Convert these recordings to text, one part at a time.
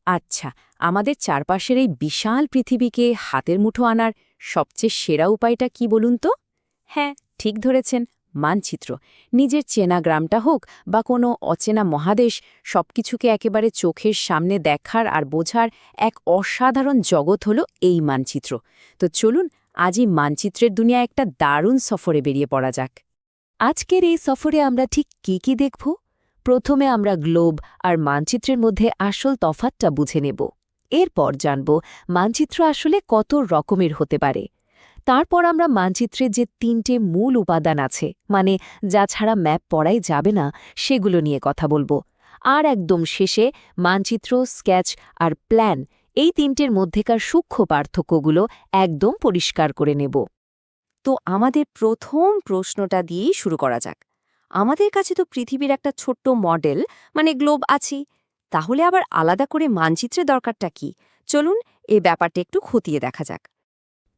আচ্ছা, আমাদের চারপাশের এই বিশাল পৃথিবীকে হাতের মুঠো আনার সবচেয়ে সেরা উপায়টা কি বলুন তো? হ্যাঁ, ঠিক ধরেছেন, মানচিত্র। নিজের চেনা গ্রামটা হোক বা কোনো অচেনা মহাদেশ, সবকিছুকে একেবারে চোখের সামনে দেখার আর বোঝার এক অসাধারণ জগৎ হলো এই মানচিত্র। তো চলুন, আজই মানচিত্রের দুনিয়ায় একটা দারুণ সফরে বেরিয়ে পড়া যাক। আজকের এই সফরে আমরা ঠিক কি দেখব? প্রথমে আমরা গ্লোব আর মানচিত্রের মধ্যে আসল তফাৎটা বুঝে নেব। এরপর জানব মানচিত্র আসলে কত রকমের হতে পারে। তারপর আমরা মানচিত্রের যে ৩টে মূল উপাদান আছে, মানে যা ছাড়া ম্যাপ পড়াই যাবে না, সেগুলো নিয়ে কথা বলবো। আর একদম শেষে মানচিত্র, স্কেচ আর প্ল্যান, এই ৩টের মধ্যেকার সূক্ষ্ম পার্থক্যগুলো একদম পরিষ্কার করে নেব। তো আমাদের প্রথম প্রশ্নটা দিয়েই শুরু করা যাক। আমাদের কাছে তো পৃথিবীর একটা ছোট্ট মডেল, মানে গ্লোব আছেই, তাহলে আবার আলাদা করে মানচিত্রের দরকারটা কি? চলুন এই ব্যাপারটা একটু খতিয়ে দেখা যাক।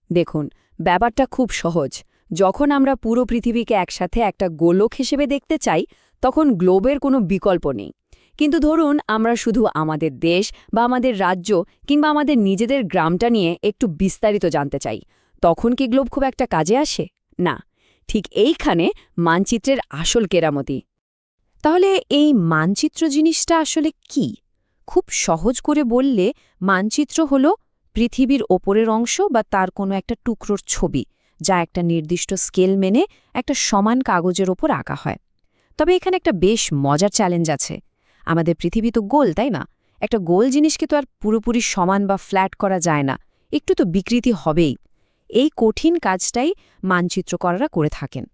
দেখুন, ব্যাপারটা খুব সহজ। যখন আমরা পুরো পৃথিবীকে একসাথে একটা গোলক হিসেবে দেখতে চাই, তখন গ্লোবের কোনো বিকল্প নেই। কিন্তু ধরুন আমরা শুধু আমাদের দেশ বা আমাদের রাজ্য কিংবা আমাদের নিজেদের গ্রামটা নিয়ে একটু বিস্তারিত জানতে চাই, তখন কি গ্লোব খুব একটা কাজে আসে? না। ঠিক এইখানে মানচিত্রের আসল কেরামতি। তাহলে এই মানচিত্র জিনিসটা আসলে কি? খুব সহজ করে বললে, মানচিত্র হল পৃথিবীর ওপরের অংশ বা তার কোনো একটা টুকরোর ছবি, যা একটা নির্দিষ্ট স্কেল মেনে একটা সমান কাগজের ওপর আঁকা হয়। তবে এখানে একটা বেশ মজার চ্যালেঞ্জ আছে। আমাদের পৃথিবী তো গোল, তাই না? একটা গোল জিনিসকে তো আর পুরোপুরি সমান বা ফ্ল্যাট করা যায় না, একটু তো বিকৃতি হবেই। এই কঠিন কাজটাই মানচিত্রকররা করে থাকেন।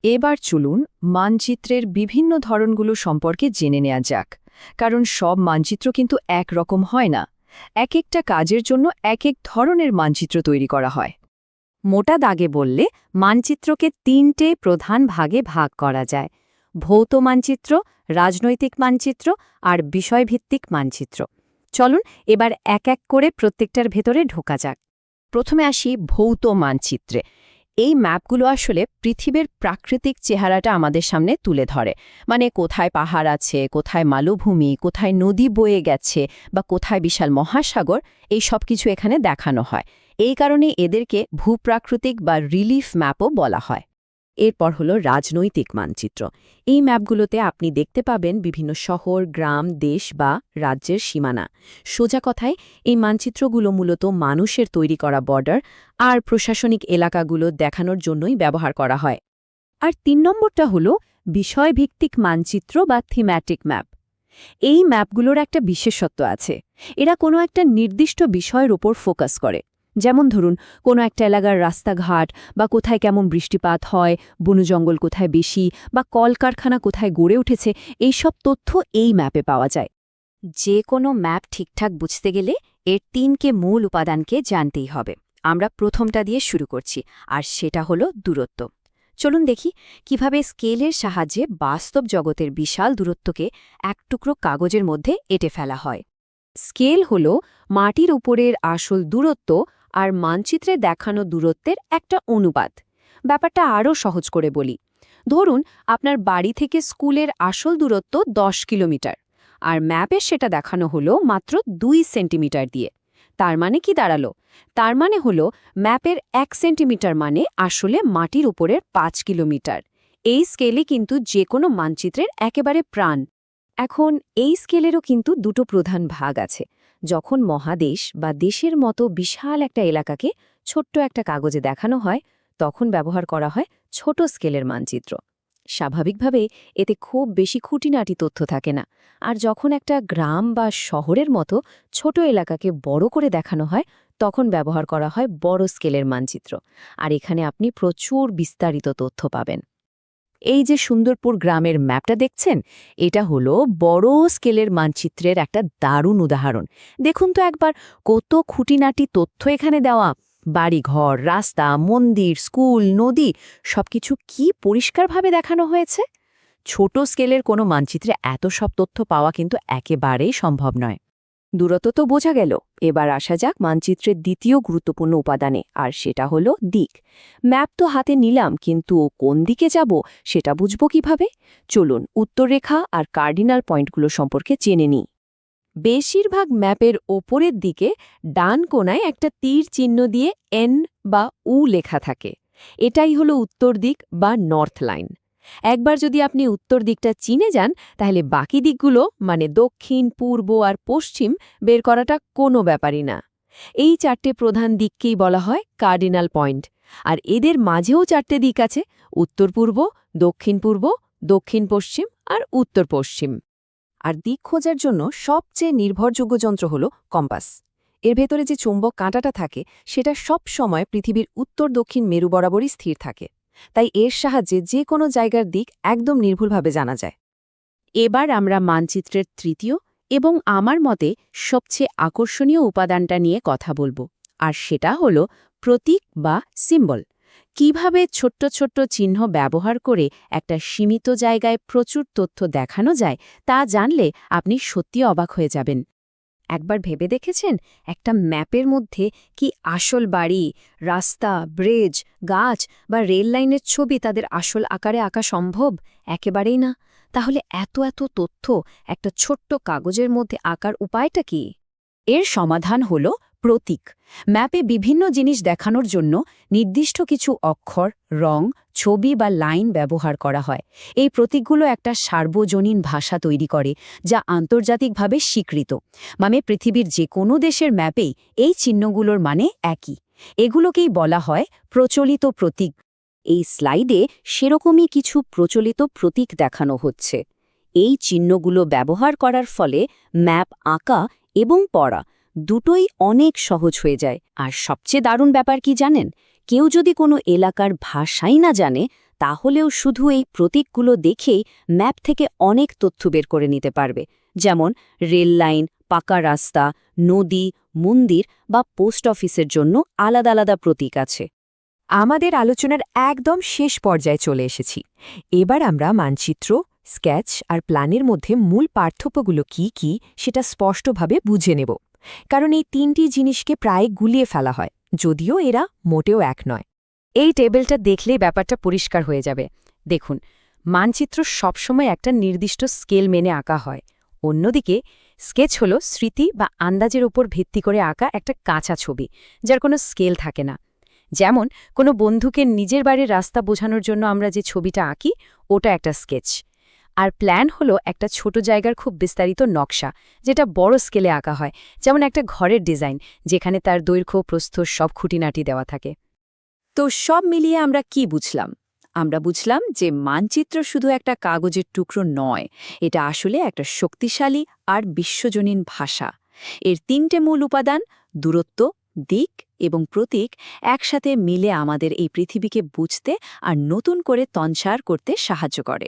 এবার চলুন মানচিত্রের বিভিন্ন ধরনগুলো সম্পর্কে জেনে নেওয়া যাক, কারণ সব মানচিত্র কিন্তু একরকম হয় না। এক একটা কাজের জন্য এক এক ধরনের মানচিত্র তৈরি করা হয়। মোটা দাগে বললে মানচিত্রকে ৩টে প্রধান ভাগে ভাগ করা যায়: ভৌত মানচিত্র, রাজনৈতিক মানচিত্র আর বিষয়ভিত্তিক মানচিত্র। চলুন এবার এক এক করে প্রত্যেকটার ভেতরে ঢোকা যাক। প্রথমে আসি ভৌত মানচিত্রে। এই ম্যাপগুলো আসলে পৃথিবীর প্রাকৃতিক চেহারাটা আমাদের সামনে তুলে ধরে। মানে কোথায় পাহাড় আছে, কোথায় মালভূমি, কোথায় নদী বয়ে গেছে বা কোথায় বিশাল মহাসাগর, এই সব কিছু এখানে দেখানো হয়। এই কারণে এদেরকে ভূপ্রাকৃতিক বা রিলিফ ম্যাপও বলা হয়। এরপর হলো রাজনৈতিক মানচিত্র। এই ম্যাপগুলোতে আপনি দেখতে পাবেন বিভিন্ন শহর, গ্রাম, দেশ বা রাজ্যের সীমানা। সোজা কথায় এই মানচিত্রগুলো মূলত মানুষের তৈরি করা বর্ডার আর প্রশাসনিক এলাকাগুলো দেখানোর জন্যই ব্যবহার করা হয়। আর ৩ নম্বরটা হলো বিষয়ভিত্তিক মানচিত্র বা থিম্যাটিক ম্যাপ। এই ম্যাপগুলোর একটা বিশেষত্ব আছে। এরা কোনো একটা নির্দিষ্ট বিষয়ের উপর ফোকাস করে। যেমন ধরুন, কোনো একটা এলাকার রাস্তাঘাট বা কোথায় কেমন বৃষ্টিপাত হয়, বনজঙ্গল কোথায় বেশি বা কলকারখানা কোথায় গড়ে উঠেছে, এইসব তথ্য এই ম্যাপে পাওয়া যায়। যে কোনো ম্যাপ ঠিকঠাক বুঝতে গেলে এর ৩কে মূল উপাদানকে জানতেই হবে। আমরা প্রথমটা দিয়ে শুরু করছি, আর সেটা হলো দূরত্ব। চলুন দেখি কিভাবে স্কেলের সাহায্যে বাস্তব জগতের বিশাল দূরত্বকে এক টুকরো কাগজের মধ্যে এঁটে ফেলা হয়। স্কেল হল মাটির উপরের আসল দূরত্ব আর মানচিত্রে দেখানো দূরত্বের একটা অনুপাত। ব্যাপারটা আরও সহজ করে বলি। ধরুন আপনার বাড়ি থেকে স্কুলের আসল দূরত্ব ১০ কিলোমিটার, আর ম্যাপে সেটা দেখানো হলো মাত্র ২ সেন্টিমিটার দিয়ে। তার মানে কি দাঁড়ালো? তার মানে হলো ম্যাপের ১ সেন্টিমিটার মানে আসলে মাটির উপরের ৫ কিলোমিটার। এই স্কেলে কিন্তু যে কোনো মানচিত্রের একেবারে প্রাণ। এখন এই স্কেলেরও কিন্তু দুটো প্রধান ভাগ আছে। যখন মহাদেশ বা দেশের মতো বিশাল একটা এলাকাকে ছোট্ট একটা কাগজে দেখানো হয়, তখন ব্যবহার করা হয় ছোট স্কেলের মানচিত্র। স্বাভাবিকভাবে এতে খুব বেশি খুঁটিনাটি তথ্য থাকে না। আর যখন একটা গ্রাম বা শহরের মতো ছোট এলাকাকে বড় করে দেখানো হয়, তখন ব্যবহার করা হয় বড় স্কেলের মানচিত্র। আর এখানে আপনি প্রচুর বিস্তারিত তথ্য পাবেন। এই যে সুন্দরপুর গ্রামের ম্যাপটা দেখছেন, এটা হলো বড় স্কেলের মানচিত্রের একটা দারুণ উদাহরণ। দেখুন তো একবার, কত খুঁটিনাটি তথ্য এখানে দেওয়া। বাড়িঘর, রাস্তা, মন্দির, স্কুল, নদী, সবকিছু কি পরিষ্কারভাবে দেখানো হয়েছে। ছোট স্কেলের কোনো মানচিত্রে এত সব তথ্য পাওয়া কিন্তু একেবারেই সম্ভব নয়। দূরত্ব তো বোঝা গেল। এবার আসা যাক মানচিত্রের দ্বিতীয় গুরুত্বপূর্ণ উপাদানে, আর সেটা হলো দিক। ম্যাপ তো হাতে নিলাম, কিন্তু কোন দিকে যাব সেটা বুঝব কিভাবে? চলুন উত্তররেখা আর কার্ডিনাল পয়েন্টগুলো সম্পর্কে জেনে নিই। বেশিরভাগ ম্যাপের ওপরের দিকে ডান কোণায় একটা তীর চিহ্ন দিয়ে এন বা উ লেখা থাকে। এটাই হলো উত্তর দিক বা নর্থ লাইন। একবার যদি আপনি উত্তর দিকটা চিনে যান, তাহলে বাকি দিকগুলো মানে দক্ষিণ, পূর্ব আর পশ্চিম বের করাটা কোনো ব্যাপারই না। এই 4টে প্রধান দিককেই বলা হয় কার্ডিনাল পয়েন্ট। আর এদের মাঝেও 4টে দিক আছে: উত্তর-পূর্ব, দক্ষিণ-পূর্ব, দক্ষিণ-পশ্চিম আর উত্তর-পশ্চিম। আর দিক খোঁজার জন্য সবচেয়ে নির্ভরযোগ্য যন্ত্র হল কম্পাস। এর ভেতরে যে চুম্বক কাঁটাটা থাকে সেটা সব সময় পৃথিবীর উত্তর-দক্ষিণ মেরু বরাবরই স্থির থাকে। তাই এর সাহায্যে যে কোনো জায়গার দিক একদম নির্ভুলভাবে জানা যায়। এবার আমরা মানচিত্রের তৃতীয় এবং আমার মতে সবচেয়ে আকর্ষণীয় উপাদানটা নিয়ে কথা বলবো, আর সেটা হলো প্রতীক বা সিম্বল। কিভাবে ছোট্ট ছোট্ট চিহ্ন ব্যবহার করে একটা সীমিত জায়গায় প্রচুর তথ্য দেখানো যায় তা জানলে আপনি সত্যি অবাক হয়ে যাবেন। একবার ভেবে দেখেছেন একটা ম্যাপের মধ্যে কি আসল বাড়ি, রাস্তা, ব্রিজ, গাছ বা রেল লাইনের ছবি তাদের আসল আকারে আঁকা সম্ভব? একেবারেই না। তাহলে এত এত তথ্য একটা ছোট্ট কাগজের মধ্যে আঁকার উপায়টা কি? এর সমাধান হল প্রতীক। ম্যাপে বিভিন্ন জিনিস দেখানোর জন্য নির্দিষ্ট কিছু অক্ষর, রং, ছবি বা লাইন ব্যবহার করা হয়। এই প্রতীকগুলো একটা সার্বজনীন ভাষা তৈরি করে, যা আন্তর্জাতিকভাবে স্বীকৃত। মানে পৃথিবীর যে কোনো দেশের ম্যাপেই এই চিহ্নগুলোর মানে একই। এগুলোকেই বলা হয় প্রচলিত প্রতীক। এই স্লাইডে সেরকমই কিছু প্রচলিত প্রতীক দেখানো হচ্ছে। এই চিহ্নগুলো ব্যবহার করার ফলে ম্যাপ আঁকা এবং পড়া দুটোই অনেক সহজ হয়ে যায়। আর সবচেয়ে দারুণ ব্যাপার কি জানেন? কেউ যদি কোনো এলাকার ভাষাই না জানে, তাহলেও শুধু এই প্রতীকগুলো দেখেই ম্যাপ থেকে অনেক তথ্য বের করে নিতে পারবে। যেমন রেল লাইন, পাকা রাস্তা, নদী, মন্দির বা পোস্ট অফিসের জন্য আলাদা আলাদা প্রতীক আছে। আমাদের আলোচনার একদম শেষ পর্যায়ে চলে এসেছি। এবার আমরা মানচিত্র, স্কেচ আর প্ল্যানের মধ্যে মূল পার্থক্যগুলো কি কি সেটা স্পষ্টভাবে বুঝে নেব। কারণ এই 3টি জিনিসকে প্রায় গুলিয়ে ফেলা হয়, যদিও এরা মোটেও এক নয়। এই টেবিলটা দেখলেই ব্যাপারটা পরিষ্কার হয়ে যাবে। দেখুন, মানচিত্র সবসময় একটা নির্দিষ্ট স্কেল মেনে আঁকা হয়। অন্যদিকে স্কেচ হলো স্মৃতি বা আন্দাজের উপর ভিত্তি করে আঁকা একটা কাঁচা ছবি, যার কোনো স্কেল থাকে না। যেমন কোনো বন্ধুকে নিজের বাড়ির রাস্তা বোঝানোর জন্য আমরা যে ছবিটা আঁকি, ওটা একটা স্কেচ। আর প্ল্যান হলো একটা ছোট জায়গার খুব বিস্তারিত নকশা, যেটা বড় স্কেলে আঁকা হয়, যেমন একটা ঘরের ডিজাইন, যেখানে তার দৈর্ঘ্য, প্রস্থ সব খুঁটিনাটি দেওয়া থাকে। তো সব মিলিয়ে আমরা কি বুঝলাম? আমরা বুঝলাম যে মানচিত্র শুধু একটা কাগজের টুকরো নয়, এটা আসলে একটা শক্তিশালী আর বিশ্বজনীন ভাষা। এর 3টে মূল উপাদান, দূরত্ব, দিক এবং প্রতীক, একসাথে মিলে আমাদের এই পৃথিবীকে বুঝতে আর নতুন করে তনসার করতে সাহায্য করে।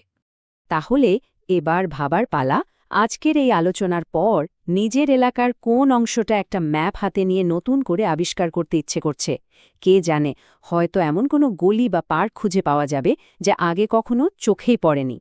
তাহলে এবার ভাবার পালা, আজকের এই আলোচনার পর নিজের এলাকার কোন অংশটা একটা ম্যাপ হাতে নিয়ে নতুন করে আবিষ্কার করতে ইচ্ছে করছে। কে জানে, হয়তো এমন কোনো গলি বা পার্ক খুঁজে পাওয়া যাবে যা আগে কখনো চোখেই পড়েনি।